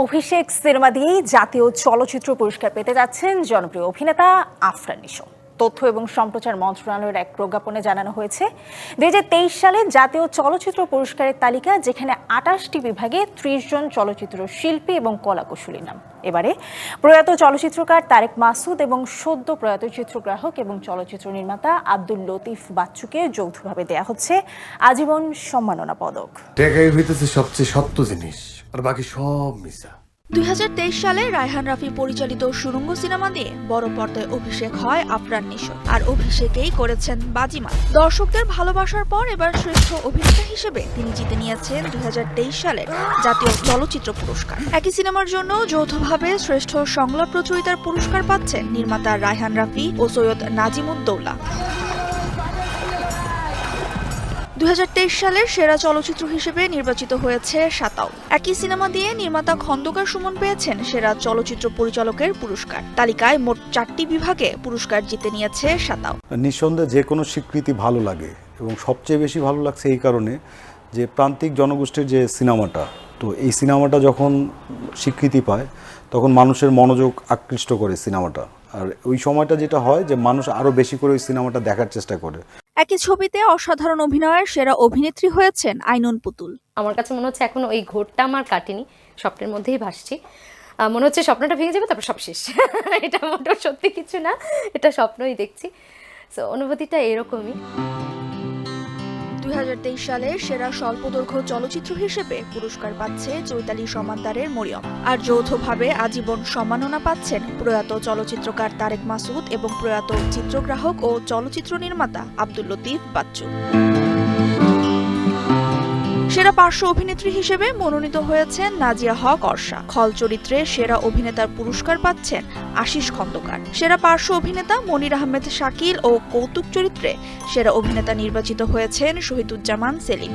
অভিষেক cinema দিয়েই জাতীয় চলচ্চিত্র পুরস্কার পেতে যাচ্ছেন জনপ্রিয় অভিনেতা আফরান নিশো। তথ্য এবং সম্প্রচার মন্ত্রণালয়ের এক প্রজ্ঞাপনে জানানো হয়েছে 2023 সালে জাতীয় চলচ্চিত্র পুরস্কারের তালিকা, যেখানে 28টি বিভাগে 30 জন চলচ্চিত্র শিল্পী এবং কলাকুশলীর নাম। এবারে প্রয়াত চলচ্চিত্রকার তারেক মাসুদ এবং সদ্য প্রয়াত চিত্রগ্রাহক এবং চলচ্চিত্র নির্মাতা আব্দুল লতিফ বাচ্চুকে যৌথভাবে দেয়া হচ্ছে আজীবন সম্মাননা পদক। টাকাই হইতেছে সবচেয়ে সত্য জিনিস, আর বাকি সব মিছা। 2023 সালে রায়হান রাফি পরিচালিত সুড়ঙ্গ সিনেমা দিয়ে বড় পর্দায় অভিষেক হয় আফরান নিশোর, আর অভিষেকেই করেছেন বাজিমাত। দর্শকদের ভালোবাসার পর এবার শ্রেষ্ঠ অভিনেতা হিসেবে তিনি জিতে নিয়েছেন 2023 সালের জাতীয় চলচ্চিত্র পুরস্কার। একই সিনেমার জন্য যৌথভাবে শ্রেষ্ঠ সংলাপ রচয়িতার পুরস্কার পাচ্ছেন নির্মাতা রায়হান রাফি ও সৈয়দ নাজিমুদ্দৌলা। 2023 সালের সেরা চলচ্চিত্র হিসেবে নির্বাচিত হয়েছে সাতাও। একই সিনেমা দিয়ে নির্মাতা খন্দকার সুমন পেয়েছেন সেরা চলচ্চিত্র পরিচালকের পুরস্কার। তালিকায় মোট 4টি বিভাগে পুরস্কার জিতে নিয়েছে সাতাও। নিঃসন্দেহে যে কোনো স্বীকৃতি ভালো লাগে, এবং সবচেয়ে বেশি ভালো লাগছে এই কারণে যে প্রান্তিক জনগোষ্ঠীর যে সিনেমাটা, তো এই সিনেমাটা যখন স্বীকৃতি পায় তখন মানুষের মনোযোগ আকৃষ্ট করে সিনেমাটা, আর ওই সময়টা যেটা হয় যে মানুষ আরও বেশি করে ওই সিনেমাটা দেখার চেষ্টা করে। একই ছবিতে অসাধারণ অভিনয়ের সেরা অভিনেত্রী হয়েছেন আইনুন পুতুল। আমার কাছে মনে হচ্ছে এখন ওই ঘোরটা আমার কাটেনি, স্বপ্নের মধ্যেই ভাসছি। মনে হচ্ছে স্বপ্নটা ভেঙে যাবে, তারপর সব শেষ। এটা মোটেও সত্যি কিছু না, এটা স্বপ্নই দেখছি। সো অনুভূতিটা এরকমই। 2023 সালে সেরা স্বল্পদৈর্ঘ্য চলচ্চিত্র হিসেবে পুরস্কার পাচ্ছে চৈতালি সমাদ্দারের মরিয়ম, আর যৌথভাবে আজীবন সম্মাননা পাচ্ছেন প্রয়াত চলচ্চিত্রকার তারেক মাসুদ এবং প্রয়াত চিত্রগ্রাহক ও চলচ্চিত্র নির্মাতা আব্দুল লতিফ বাচ্চু। সেরা পার্শ্ব অভিনেত্রী হিসেবে মনোনীত হয়েছেন নাজিয়া হক অর্ষা। খল চরিত্রে সেরা অভিনেতার পুরস্কার পাচ্ছেন আশিস খন্দকার। সেরা পার্শ্ব অভিনেতা মনির আহমেদ শাকিল ও কৌতুক চরিত্রে সেরা অভিনেতা নির্বাচিত হয়েছেন শহীদুজ্জামান সেলিম।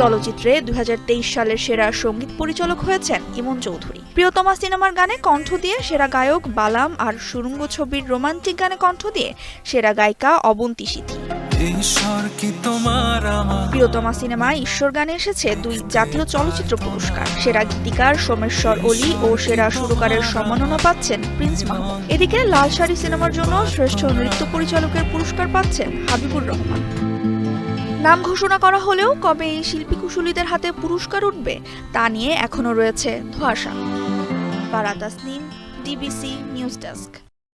চলচ্চিত্রে 2023 সালের সেরা সঙ্গীত পরিচালক হয়েছেন ইমন চৌধুরী। প্রিয়তমা সিনেমার গানে কণ্ঠ দিয়ে সেরা গায়ক বালাম, আর সুড়ঙ্গ ছবির রোমান্টিক গানে কণ্ঠ দিয়ে সেরা গায়িকা অবন্তী সিথি। প্রিয়তমা সিনেমায় ঈশ্বর গানে এসেছে 2 জাতীয় চলচ্চিত্র পুরস্কার। সেরা গীতিকার সোমেশ্বর অলি ও সেরা সুরকারের সম্মাননা পাচ্ছেন প্রিন্স মাহমুদ। এদিকে লাল শাড়ি সিনেমার জন্য শ্রেষ্ঠ নৃত্য পরিচালকের পুরস্কার পাচ্ছেন হাবিবুর রহমান। নাম ঘোষণা করা হলেও কবে এই শিল্পী কুশলীদের হাতে পুরস্কার উঠবে তা নিয়ে এখনো রয়েছে ধোঁয়াশা। Farah Tasnim, DBC news desk.